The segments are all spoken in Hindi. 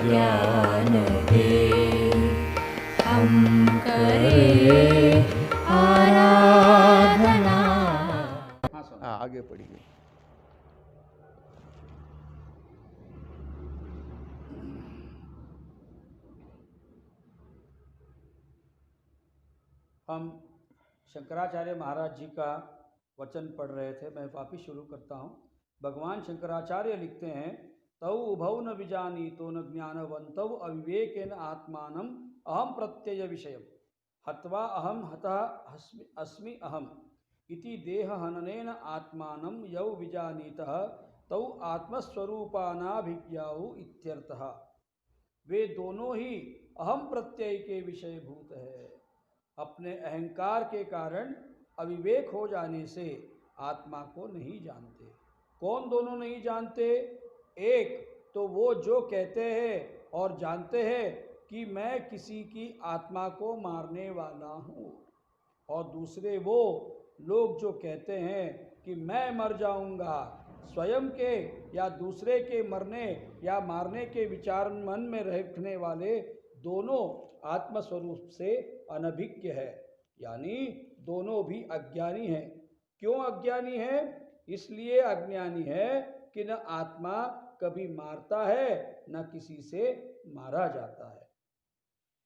ज्ञान दे, हम करें आराधना। हाँ आगे पढ़िए। हम शंकराचार्य महाराज जी का वचन पढ़ रहे थे। मैं वापिस शुरू करता हूँ। भगवान शंकराचार्य लिखते हैं, तौ उभौ न विजानीतो न ज्ञानवन्तौ अविवेकेन आत्मानम् अहम प्रत्यय विषयम् हत्वा अहम हतः अस्मि अहम इति देहहननेन आत्मानं यौ विजानीतः तौ आत्मस्वरूपानाभिज्ञाउ इत्यर्थः। वे दोनों ही अहम प्रत्यय के विषयभूत है। अपने अहंकार के कारण अविवेक हो जाने से आत्मा को नहीं जानते। कौन दोनों नहीं जानते? एक तो वो जो कहते हैं और जानते हैं कि मैं किसी की आत्मा को मारने वाला हूँ, और दूसरे वो लोग जो कहते हैं कि मैं मर जाऊँगा। स्वयं के या दूसरे के मरने या मारने के विचार मन में रखने वाले दोनों आत्मस्वरूप से अनभिज्ञ है, यानी दोनों भी अज्ञानी हैं। क्यों अज्ञानी है? इसलिए अज्ञानी है कि न आत्मा कभी मारता है न किसी से मारा जाता है।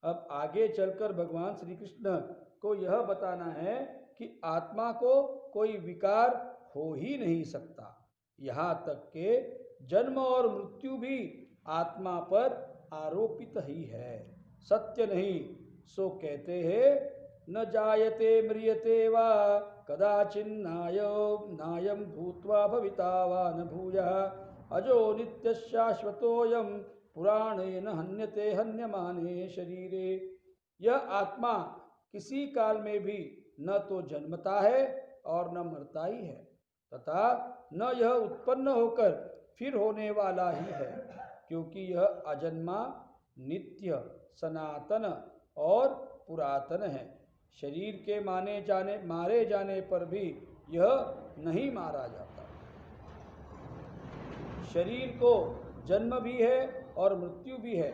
अब आगे चलकर भगवान श्री कृष्ण को यह बताना है कि आत्मा को कोई विकार हो ही नहीं सकता। यहाँ तक के जन्म और मृत्यु भी आत्मा पर आरोपित ही है, सत्य नहीं। सो कहते हैं, न जायते म्रियते वा कदाचिन्नायं भूत्वा भविता वा न भूयः अजो नित्यः शाश्वतोऽयं पुराणेन हन्यते हन्यमाने शरीरे। यह आत्मा किसी काल में भी न तो जन्मता है और न मरता ही है, तथा न यह उत्पन्न होकर फिर होने वाला ही है, क्योंकि यह अजन्मा, नित्य, सनातन और पुरातन है। शरीर के मारे जाने पर भी यह नहीं मारा जाता। शरीर को जन्म भी है और मृत्यु भी है।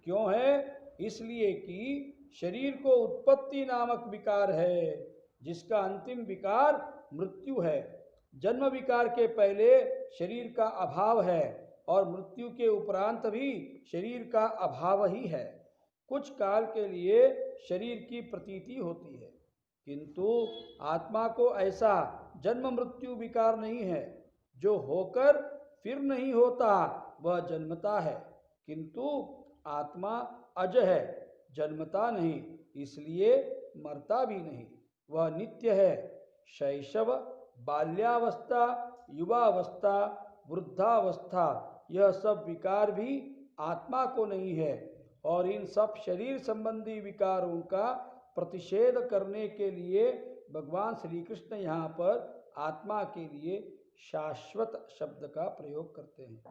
क्यों है? इसलिए कि शरीर को उत्पत्ति नामक विकार है, जिसका अंतिम विकार मृत्यु है। जन्म विकार के पहले शरीर का अभाव है और मृत्यु के उपरांत भी शरीर का अभाव ही है। कुछ काल के लिए शरीर की प्रतीति होती है, किंतु आत्मा को ऐसा जन्म मृत्यु विकार नहीं है। जो होकर फिर नहीं होता वह जन्मता है, किंतु आत्मा अज है, जन्मता नहीं, इसलिए मरता भी नहीं। वह नित्य है। शैशव, बाल्यावस्था, युवावस्था, वृद्धावस्था, यह सब विकार भी आत्मा को नहीं है। और इन सब शरीर संबंधी विकारों का प्रतिषेध करने के लिए भगवान श्री कृष्ण यहाँ पर आत्मा के लिए शाश्वत शब्द का प्रयोग करते हैं।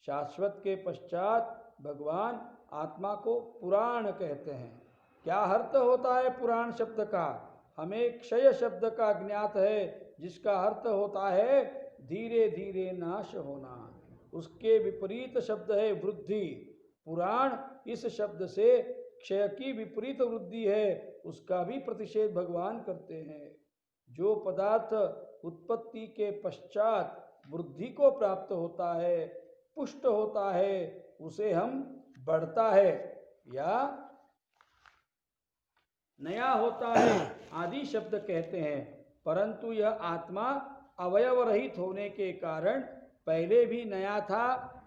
शाश्वत के पश्चात भगवान आत्मा को पुराण कहते हैं। क्या अर्थ होता है पुराण शब्द का? हमें क्षय शब्द का ज्ञात है, जिसका अर्थ होता है धीरे धीरे नाश होना। उसके विपरीत शब्द है वृद्धि। पुराण इस शब्द से क्षय की विपरीत वृद्धि है, उसका भी प्रतिषेध भगवान करते हैं। जो पदार्थ उत्पत्ति के पश्चात वृद्धि को प्राप्त होता है, पुष्ट होता है, उसे हम बढ़ता है या नया होता है आदि शब्द कहते हैं। परंतु यह आत्मा अवयव रहित होने के कारण पहले भी नया था,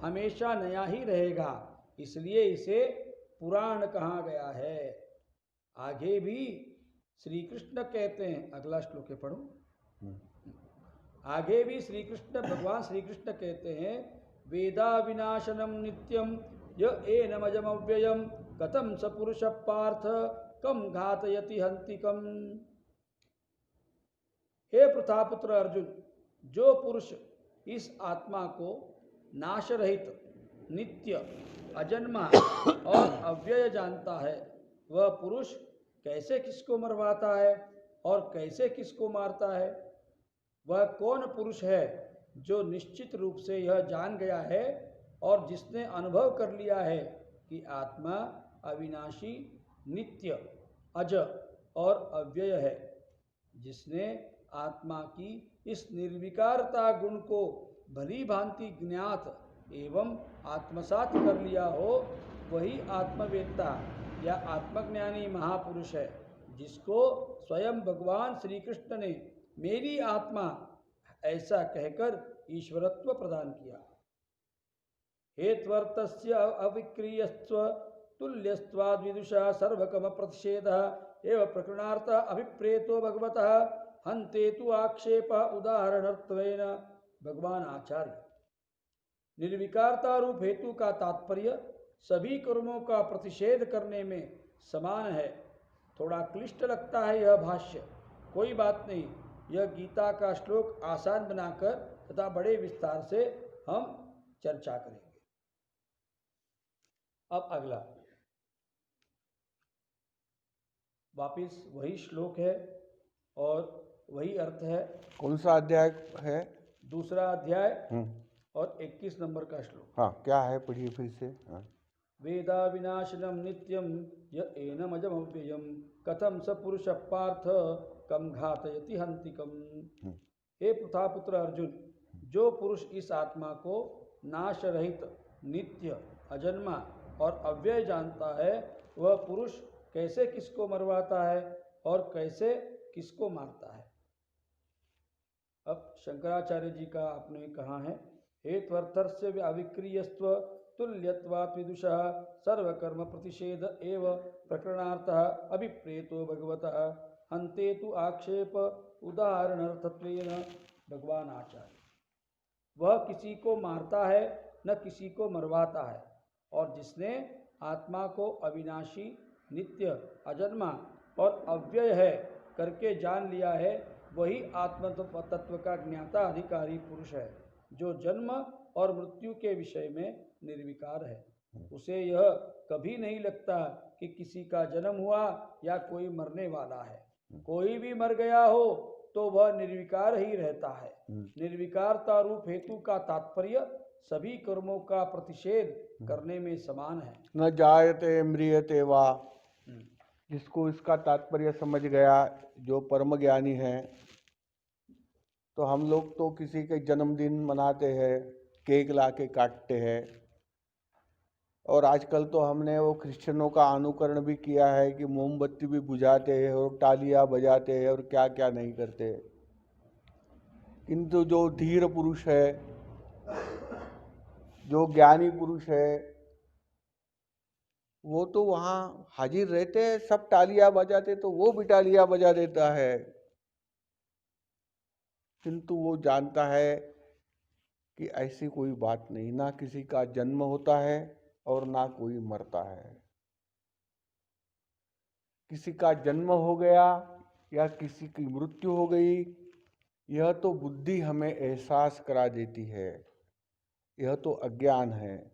हमेशा नया ही रहेगा, इसलिए इसे पुराण कहा गया है। आगे भी श्री कृष्ण कहते हैं, अगला श्लोक है, पढ़ो। आगे भी भगवान श्री कृष्ण कहते हैं, वेदा विनाशनम नित्यम य एनमजमव्ययम कथम स पुरुष पार्थ कम घातयति हंतिकम। हे प्रतापुत्र अर्जुन, जो पुरुष इस आत्मा को नाश रहित, नित्य, अजन्मा और अव्यय जानता है, वह पुरुष कैसे किसको मरवाता है और कैसे किसको मारता है? वह कौन पुरुष है जो निश्चित रूप से यह जान गया है और जिसने अनुभव कर लिया है कि आत्मा अविनाशी, नित्य, अज और अव्यय है, जिसने आत्मा की इस निर्विकारता गुण को भली भांति ज्ञात एवं आत्मसात कर लिया हो, वही आत्मवेत्ता या आत्मज्ञानी महापुरुष है, जिसको स्वयं भगवान श्री कृष्ण ने मेरी आत्मा ऐसा कहकर ईश्वरत्व प्रदान किया। हेत्वर्थस्य अविक्रियस्त्व तुल्यस्त्वाद्विदुषा सर्वकम प्रतिषेधः एव प्रकरणार्थ अभिप्रेतो भगवतः हन्ते तु आक्षेप उदाहरणत्वेन। भगवान आचार्य, निर्विकारता रूप हेतु का तात्पर्य सभी कर्मों का प्रतिषेध करने में समान है। थोड़ा क्लिष्ट लगता है यह भाष्य, कोई बात नहीं, यह गीता का श्लोक आसान बनाकर तथा बड़े विस्तार से हम चर्चा करेंगे। अब अगला वापिस वही श्लोक है और वही अर्थ है। कौन सा अध्याय है? दूसरा अध्याय और 21 नंबर का श्लोक। हाँ, क्या है, पढ़िए फिर से। हाँ। वेदा विनाशनम नित्यम य एनमजमव्ययम कथम स पुरुष पार्थ कम घातयति हंतिकम। हे पृथापुत्र अर्जुन, जो पुरुष इस आत्मा को नाश रहित, नित्य, अजन्मा और अव्यय जानता है, वह पुरुष कैसे किसको मरवाता है और कैसे किसको मारता है। अब शंकराचार्य जी का आपने कहा है, हेत्वर्थस्य अविक्रियस्त्व तुल्यत्वात् विदुषः सर्वकर्म प्रतिषेध एव प्रकरणार्थः अभिप्रेतो भगवतः हन्ते तु आक्षेप उदाहरणार्थत्वेन। भगवान आचार्य, वह किसी को मारता है न किसी को मरवाता है, और जिसने आत्मा को अविनाशी, नित्य, अजन्मा और अव्यय है करके जान लिया है, वही आत्म तत्व का ज्ञाता अधिकारी पुरुष है, जो जन्म और मृत्यु के विषय में निर्विकार है। उसे यह कभी नहीं लगता कि किसी का जन्म हुआ या कोई मरने वाला है। कोई भी मर गया हो तो वह निर्विकार ही रहता है। निर्विकारता रूप हेतु का तात्पर्य सभी कर्मों का प्रतिषेध करने में समान है। न जायते म्रियते वा, जिसको इसका तात्पर्य समझ गया, जो परम ज्ञानी है, तो हम लोग तो किसी के जन्मदिन मनाते हैं, केक ला के काटते हैं, और आजकल तो हमने वो क्रिश्चियनों का अनुकरण भी किया है कि मोमबत्ती भी बुझाते हैं और तालियां बजाते हैं और क्या क्या नहीं करते। किंतु जो धीर पुरुष है, जो ज्ञानी पुरुष है, वो तो वहाँ हाजिर रहते हैं, सब तालियां बजाते तो वो भी तालियां बजा देता है, किंतु वो जानता है कि ऐसी कोई बात नहीं, ना किसी का जन्म होता है और ना कोई मरता है। किसी का जन्म हो गया या किसी की मृत्यु हो गई, यह तो बुद्धि हमें एहसास करा देती है, यह तो अज्ञान है,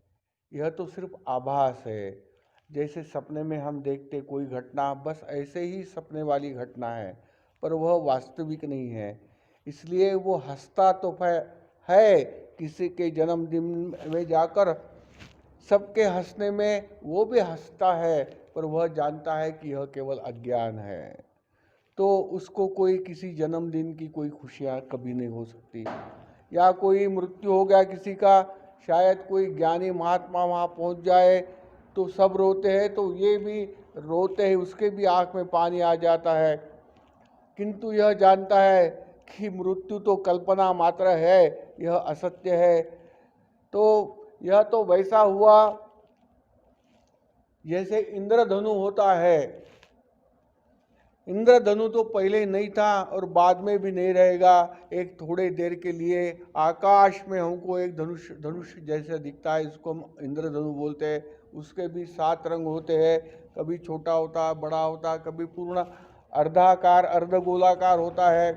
यह तो सिर्फ आभास है। जैसे सपने में हम देखते कोई घटना, बस ऐसे ही सपने वाली घटना है, पर वह वास्तविक नहीं है। इसलिए वो हंसता तो है, किसी के जन्मदिन में जाकर सबके हंसने में वो भी हंसता है, पर वह जानता है कि यह केवल अज्ञान है। तो उसको कोई किसी जन्मदिन की कोई खुशियाँ कभी नहीं हो सकती। या कोई मृत्यु हो गया किसी का, शायद कोई ज्ञानी महात्मा वहाँ पहुँच जाए तो सब रोते हैं, तो ये भी रोते हैं, उसके भी आँख में पानी आ जाता है, किंतु यह जानता है कि मृत्यु तो कल्पना मात्र है, यह असत्य है। तो यह तो वैसा हुआ जैसे इंद्रधनु होता है। इंद्रधनु तो पहले नहीं था और बाद में भी नहीं रहेगा। एक थोड़े देर के लिए आकाश में हमको एक धनुष जैसा दिखता है, इसको हम इंद्रधनु बोलते हैं। उसके भी 7 रंग होते हैं, कभी छोटा होता, बड़ा होता, कभी पूर्ण अर्धाकार, अर्धगोलाकार होता है।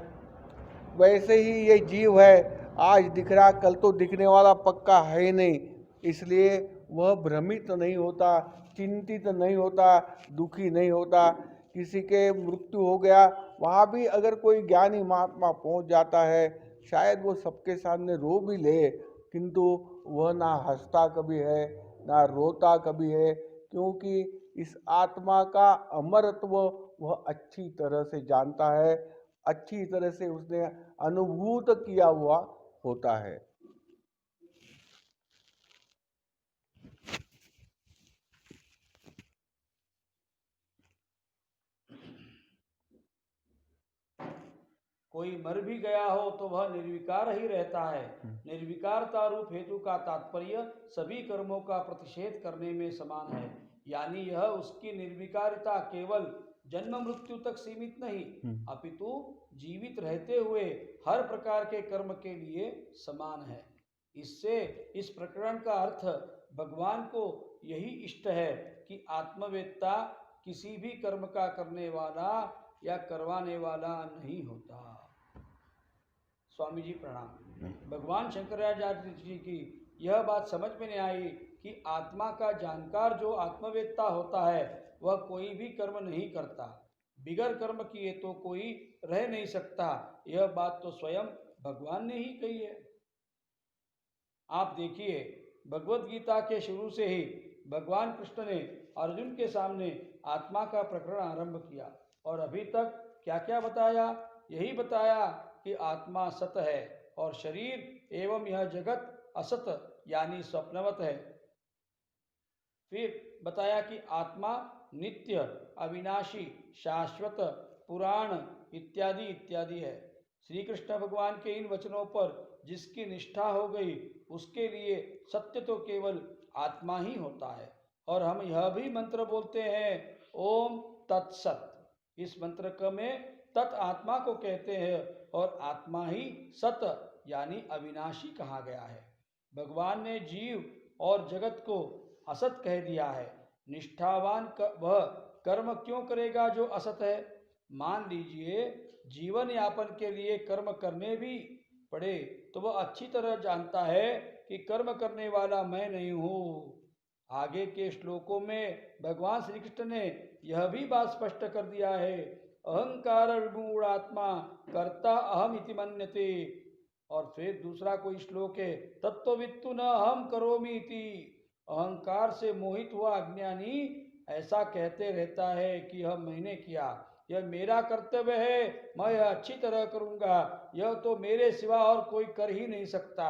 वैसे ही ये जीव है, आज दिख रहा, कल तो दिखने वाला पक्का है नहीं, इसलिए वह भ्रमित नहीं होता, चिंतित नहीं होता, दुखी नहीं होता। किसी के मृत्यु हो गया, वहाँ भी अगर कोई ज्ञानी महात्मा पहुँच जाता है, शायद वो सबके सामने रो भी ले, किंतु वह ना हंसता कभी है ना रोता कभी है, क्योंकि इस आत्मा का अमरत्व वह अच्छी तरह से जानता है, अच्छी तरह से उसने अनुभूत किया हुआ होता है। कोई मर भी गया हो तो वह निर्विकार ही रहता है। निर्विकारता रूप हेतु का तात्पर्य सभी कर्मों का प्रतिषेध करने में समान है, यानी यह उसकी निर्विकारिता केवल जन्म मृत्यु तक सीमित नहीं, अपितु जीवित रहते हुए हर प्रकार के कर्म के लिए समान है। इससे इस प्रकरण का अर्थ भगवान को यही इष्ट है कि आत्मवेत्ता किसी भी कर्म का करने वाला या करवाने वाला नहीं होता। स्वामी जी प्रणाम। भगवान शंकराचार्य जी की यह बात समझ में नहीं आई कि आत्मा का जानकार जो आत्मवेत्ता होता है वह कोई भी कर्म नहीं करता, बिगर कर्म किए तो कोई रह नहीं सकता। यह बात तो स्वयं भगवान ने ही कही है। आप देखिए, भगवत गीता के शुरू से ही भगवान कृष्ण ने अर्जुन के सामने आत्मा का प्रकरण आरंभ किया और अभी तक क्या क्या बताया? यही बताया कि आत्मा सत है और शरीर एवं यह जगत असत यानी स्वप्नवत है। फिर बताया कि आत्मा नित्य, अविनाशी, शाश्वत, पुराण इत्यादि इत्यादि है। श्री कृष्ण भगवान के इन वचनों पर जिसकी निष्ठा हो गई उसके लिए सत्य तो केवल आत्मा ही होता है। और हम यह भी मंत्र बोलते हैं, ओम तत्सत। इस मंत्र में तत् आत्मा को कहते हैं और आत्मा ही सत यानी अविनाशी कहा गया है। भगवान ने जीव और जगत को असत कह दिया है। निष्ठावान वह कर्म क्यों करेगा जो असत है? मान लीजिए जीवन यापन के लिए कर्म करने भी पड़े तो वह अच्छी तरह जानता है कि कर्म करने वाला मैं नहीं हूँ। आगे के श्लोकों में भगवान श्री कृष्ण ने यह भी बात स्पष्ट कर दिया है, अहंकार विमूढ़ात्मा कर्ता अहम इति मन्यते। और फिर दूसरा कोई श्लोक है, तत्त्ववित्तु न अहम करोमि इति। अहंकार से मोहित हुआ अज्ञानी ऐसा कहते रहता है कि यह मैंने किया, यह मेरा कर्तव्य है, मैं यह अच्छी तरह करूंगा, यह तो मेरे सिवा और कोई कर ही नहीं सकता,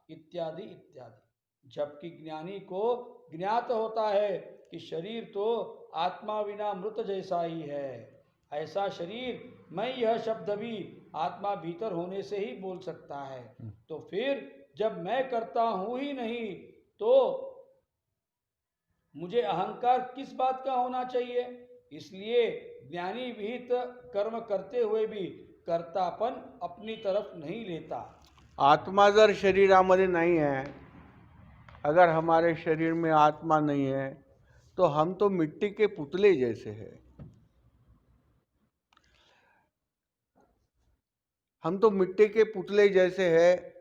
इत्यादि इत्यादि। जबकि ज्ञानी को ज्ञात होता है कि शरीर तो आत्मा विना मृत जैसा ही है। ऐसा शरीर मैं यह शब्द भी आत्मा भीतर होने से ही बोल सकता है। तो फिर जब मैं करता हूं ही नहीं तो मुझे अहंकार किस बात का होना चाहिए? इसलिए ज्ञानी विहित कर्म करते हुए भी कर्तापन अपनी तरफ नहीं लेता। आत्मा जर शरीरामध्ये नहीं है, अगर हमारे शरीर में आत्मा नहीं है तो हम तो मिट्टी के पुतले जैसे हैं। हम तो मिट्टी के पुतले जैसे हैं।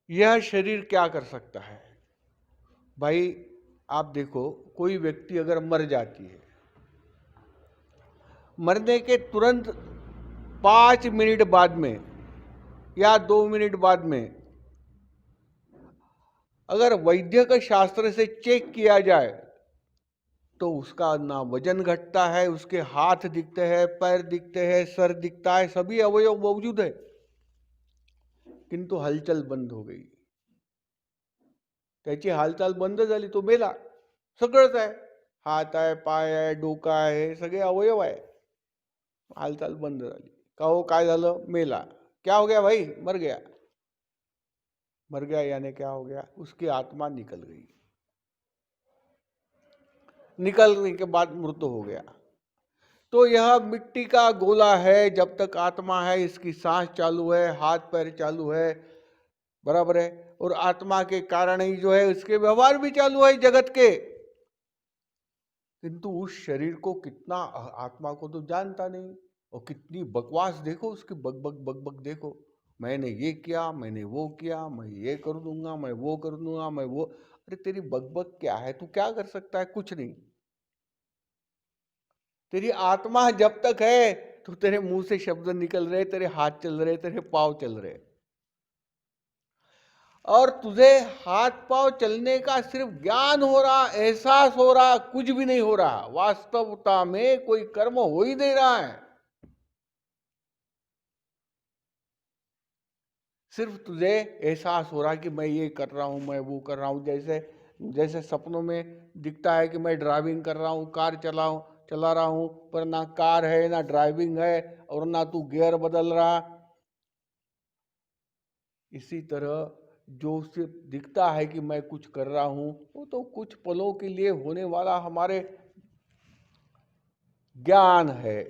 यह शरीर क्या कर सकता है? भाई आप देखो, कोई व्यक्ति अगर मर जाती है, मरने के तुरंत 5 मिनट बाद में या 2 मिनट बाद में अगर वैद्यक शास्त्र से चेक किया जाए तो उसका ना वजन घटता है, उसके हाथ दिखते हैं, पैर दिखते हैं, सर दिखता है, सभी अवयव मौजूद है, किंतु हालचाल बंद हो गई। त्याची हालचाल बंद झाली तो मेला। सगळंच आहे, हात आहे, पाय आहे, डोका आहे, सगळे अवयव आहे, हालचाल बंद झाली। का हो, काय झालं? मेला। क्या हो गया भाई? मर गया। मर गया यानी क्या हो गया? उसकी आत्मा निकल गई। निकलने के बाद मृत हो गया। तो यह मिट्टी का गोला है, जब तक आत्मा है इसकी सांस चालू है, हाथ पैर चालू है, बराबर है, और आत्मा के कारण ही जो है इसके व्यवहार भी चालू है जगत के। किंतु उस शरीर को कितना, आत्मा को तो जानता नहीं, और कितनी बकवास देखो उसकी, बक बक बक बक देखो, मैंने ये किया, मैंने वो किया, मैं ये कर दूंगा, मैं वो कर दूंगा, मैं वो। अरे तेरी बक बक क्या है? तू क्या कर सकता है? कुछ नहीं। तेरी आत्मा जब तक है तो तेरे मुंह से शब्द निकल रहे, तेरे हाथ चल रहे, तेरे पांव चल रहे, और तुझे हाथ पांव चलने का सिर्फ ज्ञान हो रहा, एहसास हो रहा, कुछ भी नहीं हो रहा। वास्तवता में कोई कर्म हो ही नहीं रहा है। सिर्फ तुझे एहसास हो रहा है कि मैं ये कर रहा हूं, मैं वो कर रहा हूं। जैसे जैसे सपनों में दिखता है कि मैं ड्राइविंग कर रहा हूं, कार चला रहा हूं, पर ना कार है ना ड्राइविंग है और ना तू गियर बदल रहा। इसी तरह जो सिर्फ दिखता है कि मैं कुछ कर रहा हूं, वो तो कुछ पलों के लिए होने वाला हमारे ज्ञान है,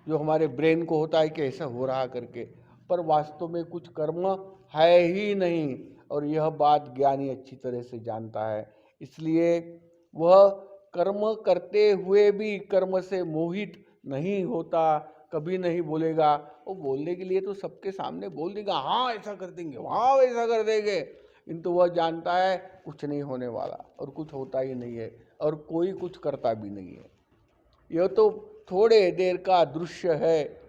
जो हमारे ब्रेन को होता है कि ऐसा हो रहा करके, पर वास्तव में कुछ कर्म है ही नहीं। और यह बात ज्ञानी अच्छी तरह से जानता है, इसलिए वह कर्म करते हुए भी कर्म से मोहित नहीं होता। कभी नहीं बोलेगा, वो बोलने के लिए तो सबके सामने बोल देगा, हाँ ऐसा कर देंगे, हाँ वैसा कर देंगे, किंतु वह जानता है कुछ नहीं होने वाला और कुछ होता ही नहीं है और कोई कुछ करता भी नहीं है। यह तो थोड़े देर का दृश्य है,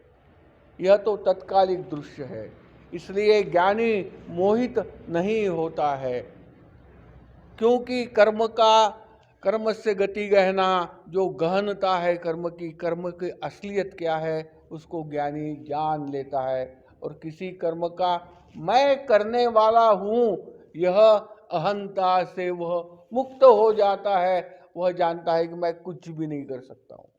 यह तो तत्कालिक दृश्य है। इसलिए ज्ञानी मोहित नहीं होता है, क्योंकि कर्म से गति गहना, जो गहनता है कर्म की असलियत क्या है, उसको ज्ञानी जान लेता है। और किसी कर्म का मैं करने वाला हूँ, यह अहंता से वह मुक्त हो जाता है। वह जानता है कि मैं कुछ भी नहीं कर सकता हूँ।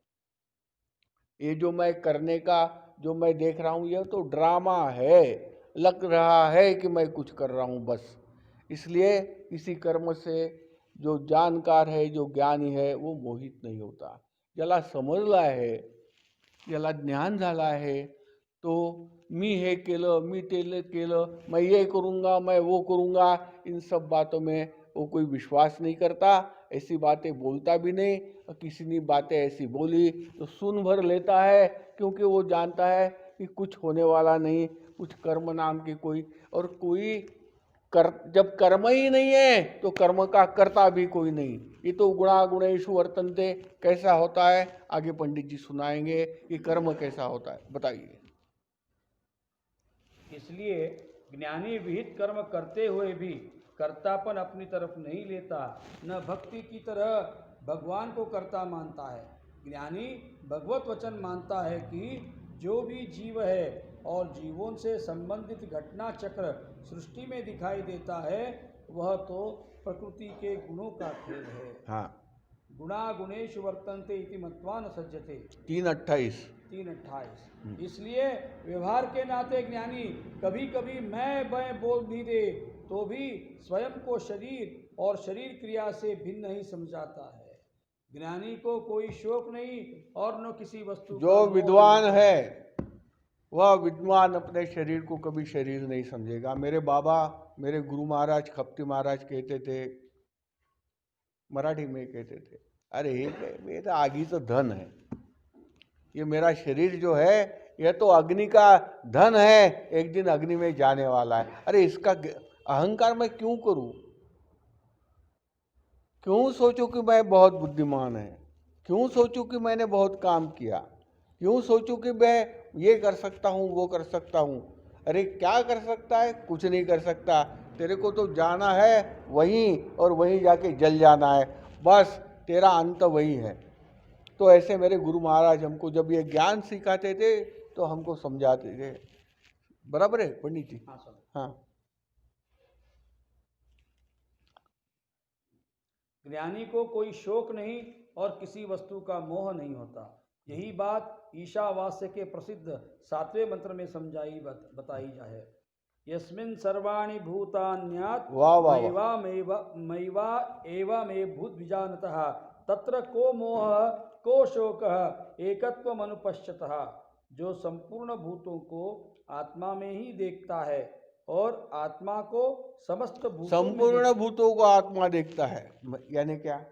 ये जो मैं करने का, जो मैं देख रहा हूँ, यह तो ड्रामा है, लग रहा है कि मैं कुछ कर रहा हूँ बस। इसलिए किसी कर्म से जो जानकार है, जो ज्ञानी है, वो मोहित नहीं होता। ज्याला समजला आहे, ज्याला ज्ञान झाला आहे, तो मी हे केलं, मी ते केलं, मैं ये करूँगा, मैं वो करूँगा, इन सब बातों में वो कोई विश्वास नहीं करता, ऐसी बातें बोलता भी नहीं। और किसी ने बातें ऐसी बोली तो सुन भर लेता है, क्योंकि वो जानता है कि कुछ होने वाला नहीं, कुछ कर्म नाम की कोई, और कोई जब कर्म ही नहीं है तो कर्म का कर्ता भी कोई नहीं। ये तो गुणा गुणेषु वर्तन्ते कैसा होता है, आगे पंडित जी सुनाएंगे कि कर्म कैसा होता है, बताइए। इसलिए ज्ञानी विहित कर्म करते हुए भी कर्तापन अपनी तरफ नहीं लेता, न भक्ति की तरह भगवान को कर्ता मानता है। ज्ञानी भगवत वचन मानता है कि जो भी जीव है और जीवों से संबंधित घटना चक्र सृष्टि में दिखाई देता है, वह तो प्रकृति के गुणों का खेल है। हाँ, गुणा गुणेश वर्तन्ते इति मत्वा न सज्जते, 3:28। इसलिए व्यवहार के नाते ज्ञानी कभी कभी मैं बोल भी दे तो भी स्वयं को शरीर और शरीर क्रिया से भिन्न नहीं समझाता है। ज्ञानी को कोई शोक नहीं और न किसी वस्तु जो विद्वान है वह विद्वान अपने शरीर को कभी शरीर नहीं समझेगा। मेरे बाबा, मेरे गुरु महाराज खप्ती महाराज कहते थे, मराठी में कहते थे, अरे ये तो आगी तो धन है, ये मेरा शरीर जो है यह तो अग्नि का धन है, एक दिन अग्नि में जाने वाला है। अरे इसका अहंकार मैं क्यों करूं? क्यों सोचूं कि मैं बहुत बुद्धिमान है? क्यों सोचूं कि मैंने बहुत काम किया? क्यों सोचूं कि मैं ये कर सकता हूँ, वो कर सकता हूँ? अरे क्या कर सकता है? कुछ नहीं कर सकता। तेरे को तो जाना है वहीं, और वहीं जाके जल जाना है, बस तेरा अंत वही है। तो ऐसे मेरे गुरु महाराज हमको जब ये ज्ञान सिखाते थे तो हमको समझाते थे। बराबर है पंडित जी? हाँ सर। हाँ। ज्ञानी को कोई शोक नहीं और किसी वस्तु का मोह नहीं होता। यही बात ईशावास्य के प्रसिद्ध 7वें मंत्र में समझाई बताई जाए। यस्मिन् सर्वाणि भूतान्यात् वाह वाह वाह। मैवा एवमेव भूत विजानतः तत्र को मोह को शोकः एकत्वम् अनुपश्यतः। जो संपूर्ण भूतों को आत्मा में ही देखता है और आत्मा को समस्त भूतों संपूर्ण में भूतों को आत्मा देखता है, यानी क्या?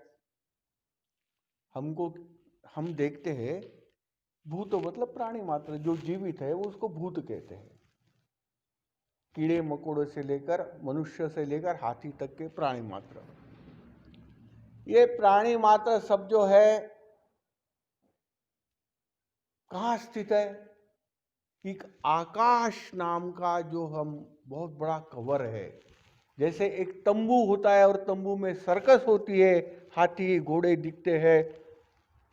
हम देखते हैं भूत मतलब प्राणी मात्र, जो जीवित है वो उसको भूत कहते हैं। कीड़े मकोड़े से लेकर मनुष्य से लेकर हाथी तक के प्राणी मात्र। ये प्राणी मात्र सब जो है कहाँ स्थित है? एक आकाश नाम का जो हम बहुत बड़ा कवर है, जैसे एक तंबू होता है और तंबू में सर्कस होती है, हाथी घोड़े दिखते हैं,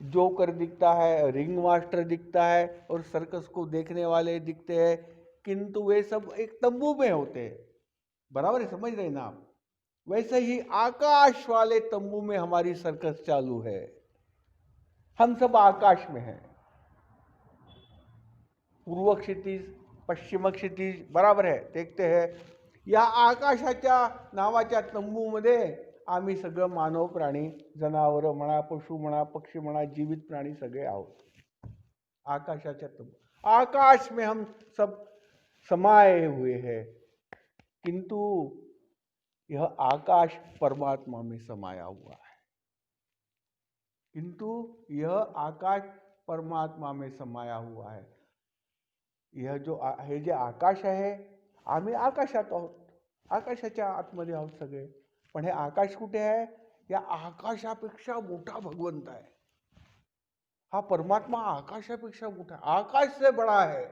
जोकर दिखता है, रिंग मास्टर दिखता है और सर्कस को देखने वाले दिखते हैं, किंतु वे सब एक तंबू में होते हैं। बराबर है, समझ रहे ना आप? वैसे ही आकाश वाले तंबू में हमारी सर्कस चालू है। हम सब आकाश में हैं, पूर्व क्षितिज पश्चिम क्षितिज बराबर आहे, देखते हैं। या आकाशाच्या नावाच्या तंबूमध्ये आम्ही सगळं मानव प्राणी, जनावर म्हणा, पशु म्हणा, पक्षी म्हणा, जीवित प्राणी सगळे आहोत आकाशाच्या तंबू। आकाश में हम सब समाये हुए हैं, किंतु यह आकाश परमात्मा में समाया हुआ है। किंतु यह आकाश परमात्मा में समाया हुआ है। यह जो हे जे आकाश आहे, आम्ही आकाशात आहोत, आकाशाच्या आतमध्ये आहोत सगळे। पण हे आकाश कुठे आहे? या आकाशापेक्षा मोठा भगवंत आहे। हा परमात्मा आकाशापेक्षा मोठा, आकाश से बड़ा है,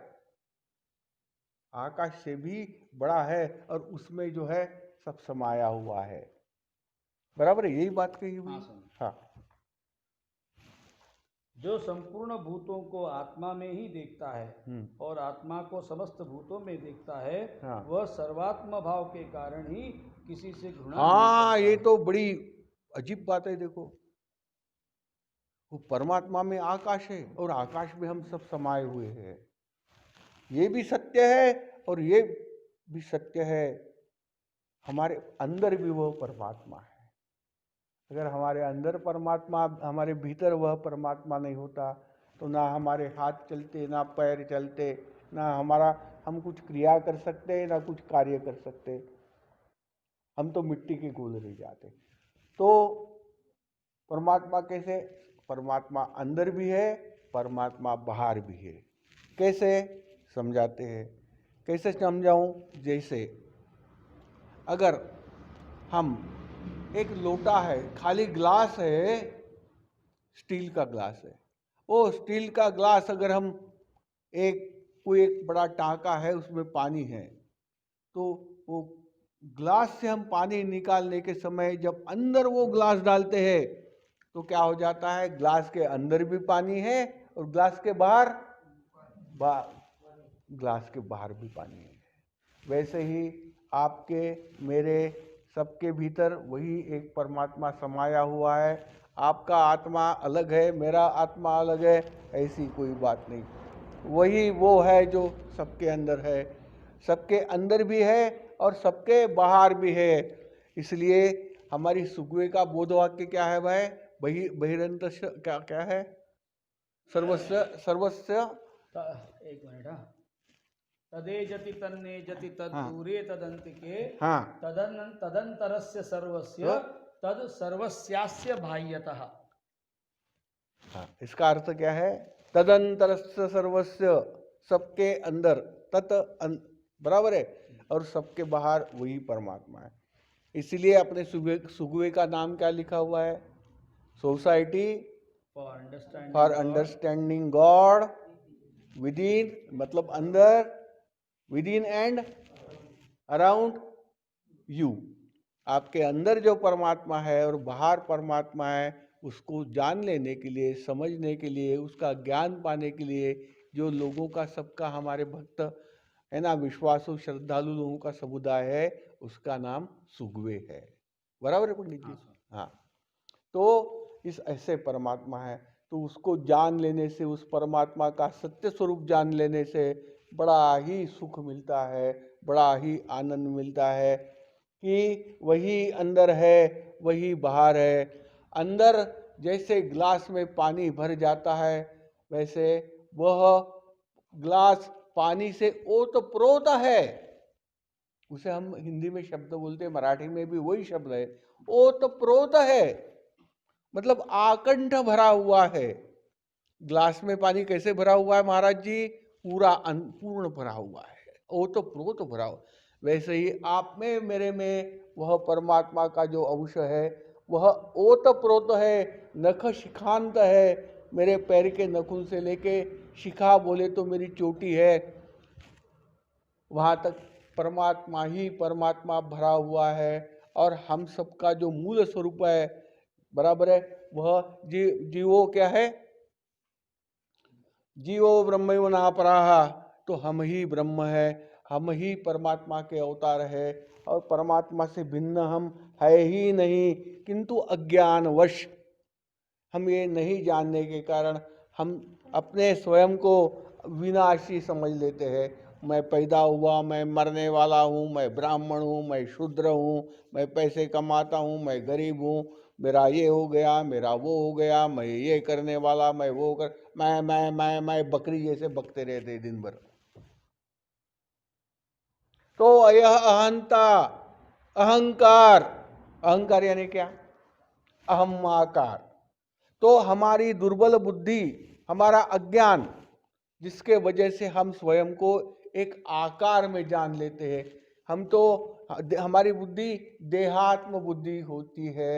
आकाश से भी बड़ा है, और उसमें जो है सब समाया हुआ है। बराबर है, यही बात कही हुई। हाँ, जो संपूर्ण भूतों को आत्मा में ही देखता है और आत्मा को समस्त भूतों में देखता है, हाँ। वह सर्वात्म भाव के कारण ही किसी से घृणा हाँ, नहीं ये करता। तो बड़ी अजीब बात है। देखो, वो परमात्मा में आकाश है और आकाश में हम सब समाये हुए हैं। ये भी सत्य है और ये भी सत्य है, हमारे अंदर भी वह परमात्मा है। अगर हमारे अंदर परमात्मा, हमारे भीतर वह परमात्मा नहीं होता तो ना हमारे हाथ चलते, ना पैर चलते, ना हम कुछ क्रिया कर सकते, ना कुछ कार्य कर सकते। हम तो मिट्टी के गोल रह जाते। तो परमात्मा कैसे? परमात्मा अंदर भी है, परमात्मा बाहर भी है। कैसे समझाते हैं? कैसे समझाऊं? जैसे अगर हम एक लोटा है, खाली ग्लास है, स्टील का ग्लास है, वो स्टील का ग्लास अगर हम कोई एक बड़ा टांका है, उसमें पानी है, तो वो ग्लास से हम पानी निकालने के समय जब अंदर वो ग्लास डालते हैं तो क्या हो जाता है? ग्लास के अंदर भी पानी है और ग्लास के बाहर ग्लास के बाहर भी पानी है। वैसे ही आपके, मेरे, सबके भीतर वही एक परमात्मा समाया हुआ है। आपका आत्मा अलग है, मेरा आत्मा अलग है, ऐसी कोई बात नहीं। वही वो है जो सबके अंदर है, सबके अंदर भी है और सबके बाहर भी है। इसलिए हमारी सुगवे का बोध वाक्य क्या है भाई? बहिरंत क्या है? सर्वस्व एक मिनट, हाँ। तदे जति तन्ने जति तद्दूरे तदंतिके, हाँ, तदंतरस्य सर्वस्य तद सर्वस्यास्य बाह्यतः। हाँ, इसका अर्थ क्या है? तदंतरस्य सर्वस्य, सबके अंदर, बराबर है, और सबके बाहर वही परमात्मा है। इसलिए अपने सुगवे का नाम क्या लिखा हुआ है? Society for understanding God with in, मतलब अंदर, with in and around you. आपके अंदर जो परमात्मा है और बाहर परमात्मा है, उसको जान लेने के लिए, समझने के लिए, उसका ज्ञान पाने के लिए जो लोगों का, सबका, हमारे भक्त है ना, विश्वासु श्रद्धालु लोगों का समुदाय है, उसका नाम सुगवे है। बराबर है पंडित जी? हाँ। तो इस ऐसे परमात्मा है, तो उसको जान लेने से, उस परमात्मा का सत्य स्वरूप जान लेने से बड़ा ही सुख मिलता है, बड़ा ही आनंद मिलता है कि वही अंदर है, वही बाहर है। अंदर जैसे ग्लास में पानी भर जाता है, वैसे वह ग्लास पानी से ओतप्रोत है। उसे हम हिंदी में शब्द बोलते हैं, मराठी में भी वही शब्द है, ओतप्रोत है, मतलब आकंठ भरा हुआ है। ग्लास में पानी कैसे भरा हुआ है महाराज जी? पूरा पूर्ण भरा हुआ है, ओतप्रोत भरा हुआ। वैसे ही आप में, मेरे में वह परमात्मा का जो अंश है, वह ओतप्रोत है, नख शिखांत है। मेरे पैर के नखून से लेके शिखा बोले तो मेरी चोटी है, वहाँ तक परमात्मा ही परमात्मा भरा हुआ है और हम सबका जो मूल स्वरूप है, बराबर है, वह जीवो क्या है, जीवो ब्रह्मैव नापराः, तो हम ही ब्रह्म है, हम ही परमात्मा के अवतार है और परमात्मा से भिन्न हम है ही नहीं, किंतु अज्ञानवश हम ये नहीं जानने के कारण हम अपने स्वयं को विनाशी समझ लेते हैं। मैं पैदा हुआ, मैं मरने वाला हूँ, मैं ब्राह्मण हूँ, मैं शूद्र हूँ, मैं पैसे कमाता हूँ, मैं गरीब हूँ, मेरा ये हो गया, मेरा वो हो गया, मैं ये करने वाला, मैं वो कर, मैं बकरी जैसे बकते रहते दिन भर। तो यह अहंता, अहंकार, अहंकार यानी क्या, अहमाकार, तो हमारी दुर्बल बुद्धि, हमारा अज्ञान, जिसके वजह से हम स्वयं को एक आकार में जान लेते हैं। हम तो, हमारी बुद्धि देहात्म बुद्धि होती है,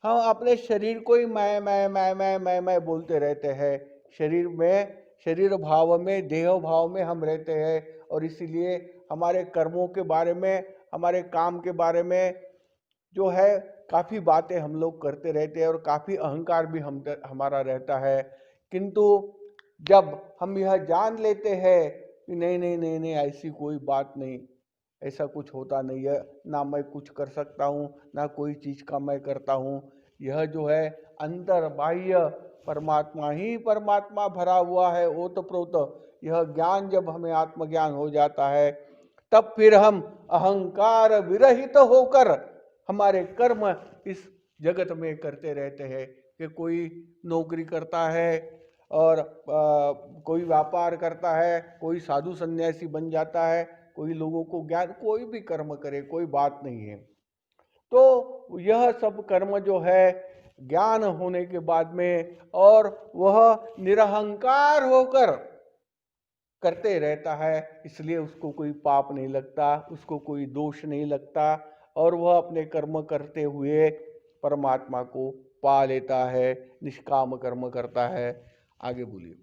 हम अपने शरीर को ही मैं बोलते रहते हैं। शरीर में, शरीर भाव में, देह भाव में हम रहते हैं और इसीलिए हमारे कर्मों के बारे में, हमारे काम के बारे में जो है काफ़ी बातें हम लोग करते रहते हैं और काफ़ी अहंकार भी हमारा रहता है। किंतु जब हम यह जान लेते हैं कि नहीं नहीं नहीं नहीं, ऐसी कोई बात नहीं, ऐसा कुछ होता नहीं है, ना मैं कुछ कर सकता हूँ, ना कोई चीज़ का मैं करता हूँ, यह जो है अंतर बाह्य परमात्मा ही परमात्मा भरा हुआ है ओतप्रोत, यह ज्ञान जब हमें आत्मज्ञान हो जाता है, तब फिर हम अहंकार विरहित होकर हमारे कर्म इस जगत में करते रहते हैं। कि कोई नौकरी करता है और कोई व्यापार करता है, कोई साधु सन्यासी बन जाता है, कोई लोगों को ज्ञान, कोई भी कर्म करे, कोई बात नहीं है। तो यह सब कर्म जो है ज्ञान होने के बाद में, और वह निरहंकार होकर करते रहता है, इसलिए उसको कोई पाप नहीं लगता, उसको कोई दोष नहीं लगता और वह अपने कर्म करते हुए परमात्मा को पा लेता है, निष्काम कर्म करता है। आगे बोलिए।